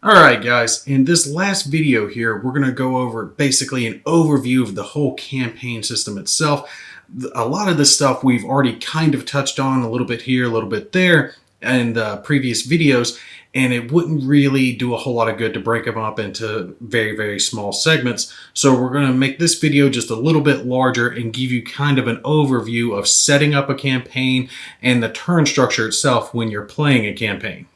Alright guys, in this last video here, we're going to go over basically an overview of the whole campaign system itself. A lot of this stuff we've already kind of touched on a little bit here, a little bit there in the previous videos, and it wouldn't really do a whole lot of good to break them up into very small segments. So we're going to make this video just a little bit larger and give you kind of an overview of setting up a campaign and the turn structure itself when you're playing a campaign.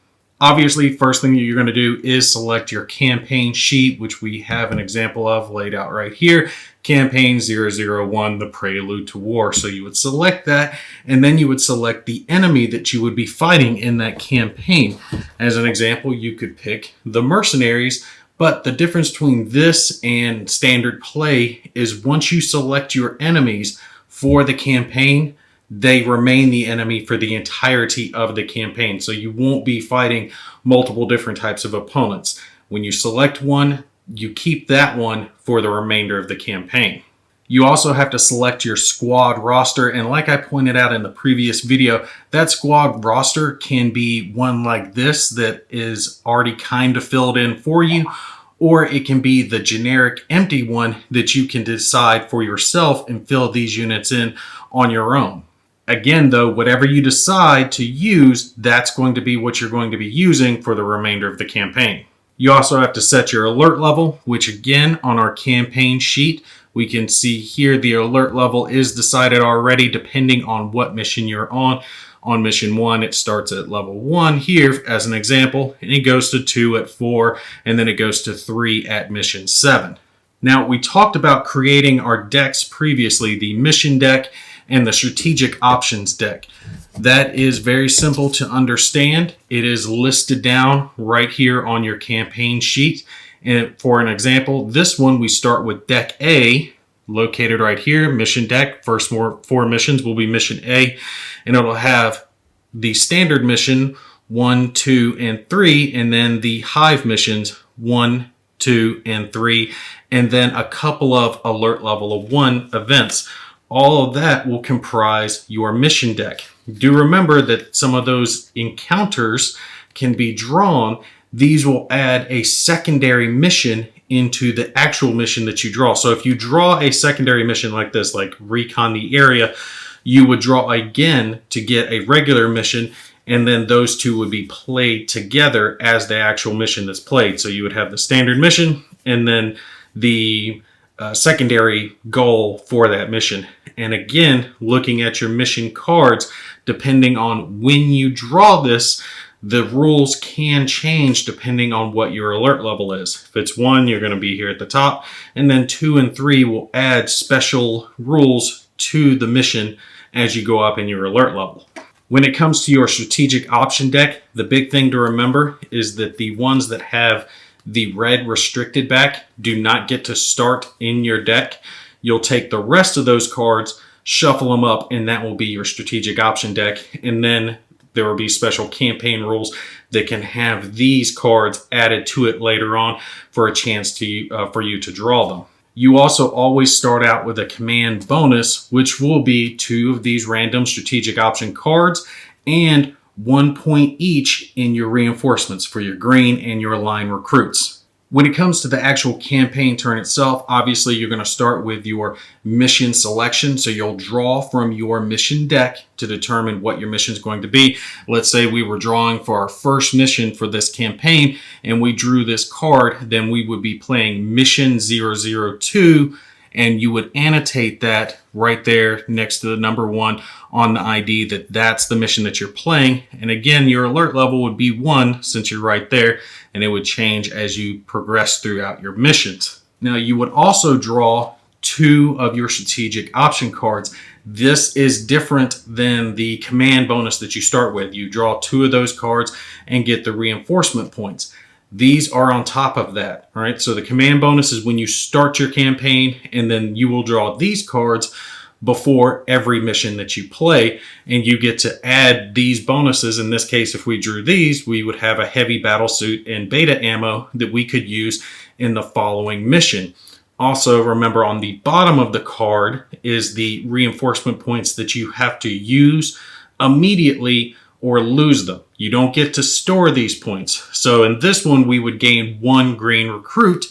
Obviously, first thing you're going to do is select your campaign sheet, which we have an example of laid out right here. Campaign 001, the Prelude to War. So you would select that, and then you would select the enemy that you would be fighting in that campaign. As an example, you could pick the mercenaries, but the difference between this and standard play is once you select your enemies for the campaign, they remain the enemy for the entirety of the campaign. So you won't be fighting multiple different types of opponents. When you select one, you keep that one for the remainder of the campaign. You also have to select your squad roster, and like I pointed out in the previous video, that squad roster can be one like this that is already kind of filled in for you, or it can be the generic empty one that you can decide for yourself and fill these units in on your own. Again, though, whatever you decide to use, that's going to be what you're going to be using for the remainder of the campaign. You also have to set your alert level, which again, on our campaign sheet, we can see here the alert level is decided already depending on what mission you're on. On mission 1, it starts at level 1 here as an example, and it goes to 2 at 4, and then it goes to 3 at mission 7. Now, we talked about creating our decks previously, the mission deck and the strategic options deck. That is very simple to understand. It is listed down right here on your campaign sheet. And for an example, this one we start with deck A, located right here, mission deck. First four missions will be mission A, and it'll have the standard mission 1, 2, and 3, and then the hive missions 1, 2, and 3, and then a couple of alert level of 1 events. All of that will comprise your mission deck. Do remember that some of those encounters can be drawn. These will add a secondary mission into the actual mission that you draw. So if you draw a secondary mission like this, like recon the area, you would draw again to get a regular mission, and then those two would be played together as the actual mission that's played. So you would have the standard mission and then the secondary goal for that mission. And again, looking at your mission cards, depending on when you draw this, the rules can change depending on what your alert level is. If it's 1, you're going to be here at the top, and then 2 and 3 will add special rules to the mission as you go up in your alert level. When it comes to your strategic option deck, the big thing to remember is that the ones that have the red restricted back do not get to start in your deck. You'll take the rest of those cards, shuffle them up, and that will be your strategic option deck. And then there will be special campaign rules that can have these cards added to it later on for a chance to for you to draw them. You also always start out with a command bonus, which will be 2 of these random strategic option cards and 1 point each in your reinforcements for your green and your line recruits. When it comes to the actual campaign turn itself, obviously you're going to start with your mission selection. So you'll draw from your mission deck to determine what your mission is going to be. Let's say we were drawing for our first mission for this campaign and we drew this card, then we would be playing mission 002, and you would annotate that right there next to the number 1 on the ID that that's the mission that you're playing. And again, your alert level would be 1 since you're right there, and it would change as you progress throughout your missions. Now, you would also draw 2 of your strategic option cards. This is different than the command bonus that you start with. You draw 2 of those cards and get the reinforcement points. These are on top of that, all right? So the command bonus is when you start your campaign, and then you will draw these cards before every mission that you play, and you get to add these bonuses. In this case, if we drew these, we would have a heavy battle suit and beta ammo that we could use in the following mission. Also, remember on the bottom of the card is the reinforcement points that you have to use immediately or lose them. You don't get to store these points. So in this one, we would gain 1 green recruit.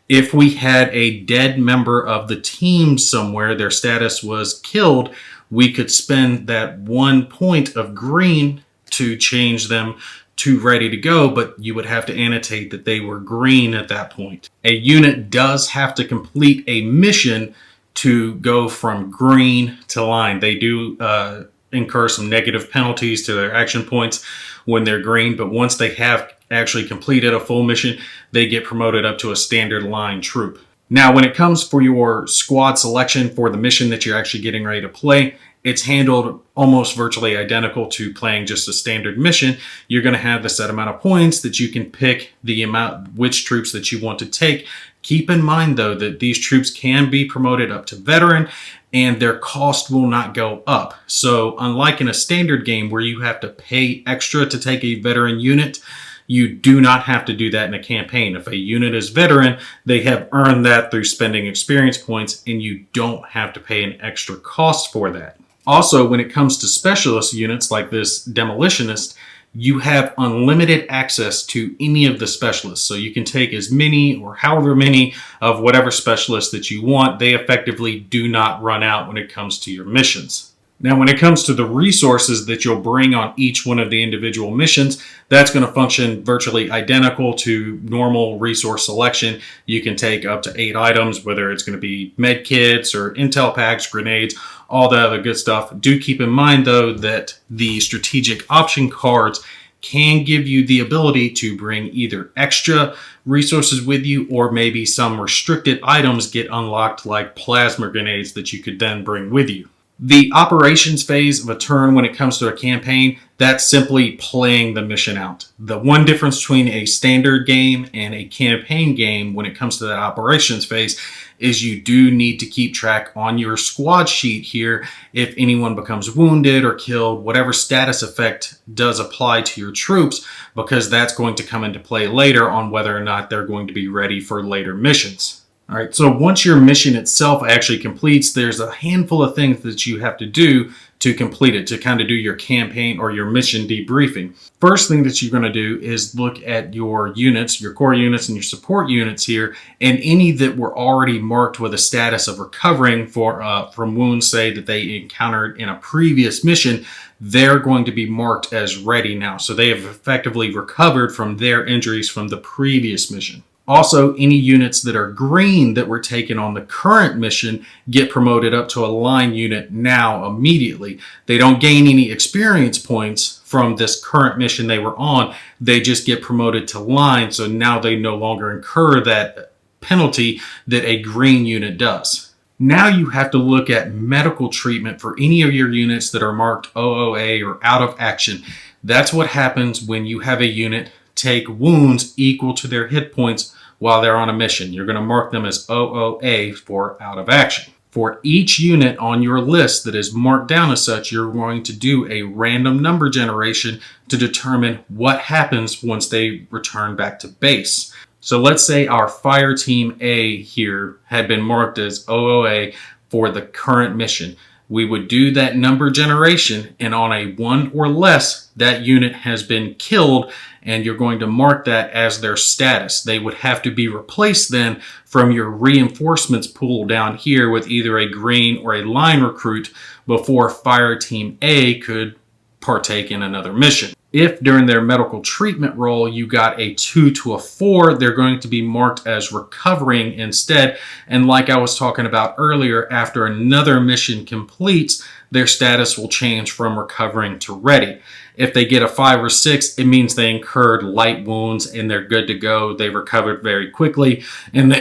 If we had a dead member of the team somewhere, their status was killed, we could spend that 1 point of green to change them to ready to go, but you would have to annotate that they were green at that point. A unit does have to complete a mission to go from green to line. They do incur some negative penalties to their action points when they're green, but once they have actually completed a full mission, they get promoted up to a standard line troop. Now, when it comes for your squad selection for the mission that you're actually getting ready to play, it's handled almost virtually identical to playing just a standard mission. You're going to have the set amount of points that you can pick the amount, which troops that you want to take. Keep in mind, though, that these troops can be promoted up to veteran and their cost will not go up. So unlike in a standard game where you have to pay extra to take a veteran unit, you do not have to do that in a campaign. If a unit is veteran, they have earned that through spending experience points, and you don't have to pay an extra cost for that. Also, when it comes to specialist units like this demolitionist, you have unlimited access to any of the specialists. So you can take as many or however many of whatever specialist that you want. They effectively do not run out when it comes to your missions. Now, when it comes to the resources that you'll bring on each one of the individual missions, that's going to function virtually identical to normal resource selection. You can take up to 8 items, whether it's going to be med kits or intel packs, grenades, all the other good stuff. Do keep in mind, though, that the strategic option cards can give you the ability to bring either extra resources with you, or maybe some restricted items get unlocked, like plasma grenades that you could then bring with you. The operations phase of a turn when it comes to a campaign, that's simply playing the mission out. The one difference between a standard game and a campaign game when it comes to that operations phase is you do need to keep track on your squad sheet here if anyone becomes wounded or killed, whatever status effect does apply to your troops, because that's going to come into play later on whether or not they're going to be ready for later missions. All right, so once your mission itself actually completes, there's a handful of things that you have to do to complete it, to kind of do your campaign or your mission debriefing. First thing that you're going to do is look at your units, your core units and your support units here, and any that were already marked with a status of recovering from wounds, say, that they encountered in a previous mission, they're going to be marked as ready now. So they have effectively recovered from their injuries from the previous mission. Also, any units that are green that were taken on the current mission get promoted up to a line unit now immediately. They don't gain any experience points from this current mission they were on. They just get promoted to line, so now they no longer incur that penalty that a green unit does. Now you have to look at medical treatment for any of your units that are marked OOA or out of action. That's what happens when you have a unit take wounds equal to their hit points while they're on a mission. You're going to mark them as OOA for out of action. For each unit on your list that is marked down as such, you're going to do a random number generation to determine what happens once they return back to base. So let's say our fire team A here had been marked as OOA for the current mission. We would do that number generation, and on a 1 or less, that unit has been killed, and you're going to mark that as their status. They would have to be replaced then from your reinforcements pool down here with either a green or a line recruit before fire team A could partake in another mission. If during their medical treatment roll you got a 2 to a 4, they're going to be marked as recovering instead. And like I was talking about earlier, after another mission completes, their status will change from recovering to ready. If they get a 5 or 6, it means they incurred light wounds and they're good to go. They recovered very quickly, and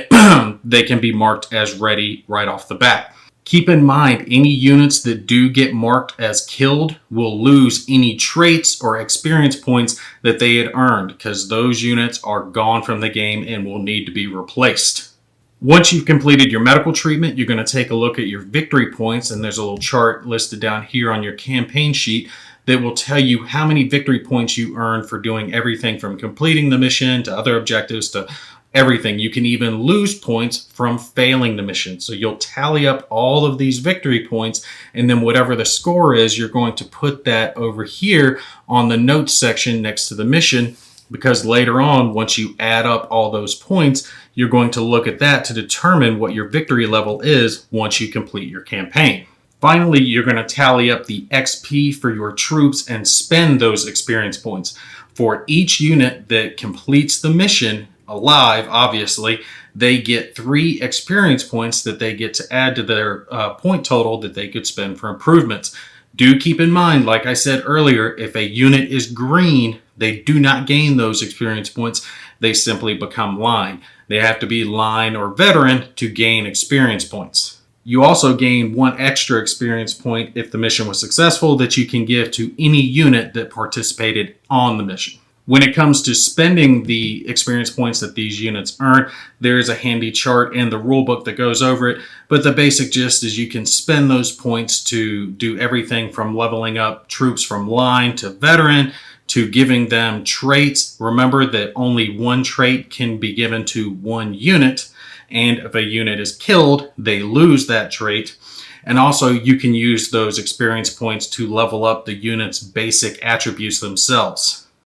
they can be marked as ready right off the bat. Keep in mind, any units that do get marked as killed will lose any traits or experience points that they had earned, because those units are gone from the game and will need to be replaced. Once you've completed your medical treatment, you're going to take a look at your victory points, and there's a little chart listed down here on your campaign sheet that will tell you how many victory points you earned for doing everything from completing the mission to other objectives to everything. You can even lose points from failing the mission. So you'll tally up all of these victory points, and then whatever the score is, you're going to put that over here on the notes section next to the mission, because later on, once you add up all those points, you're going to look at that to determine what your victory level is once you complete your campaign. Finally, you're going to tally up the XP for your troops and spend those experience points. For each unit that completes the mission alive, obviously, they get 3 experience points that they get to add to their point total that they could spend for improvements. Do keep in mind, like I said earlier, if a unit is green, they do not gain those experience points. They simply become line. They have to be line or veteran to gain experience points. You also gain 1 extra experience point if the mission was successful that you can give to any unit that participated on the mission. When it comes to spending the experience points that these units earn, there is a handy chart in the rulebook that goes over it, but the basic gist is you can spend those points to do everything from leveling up troops from line to veteran, to giving them traits. Remember that only 1 trait can be given to 1 unit, and if a unit is killed, they lose that trait. And also you can use those experience points to level up the unit's basic attributes themselves.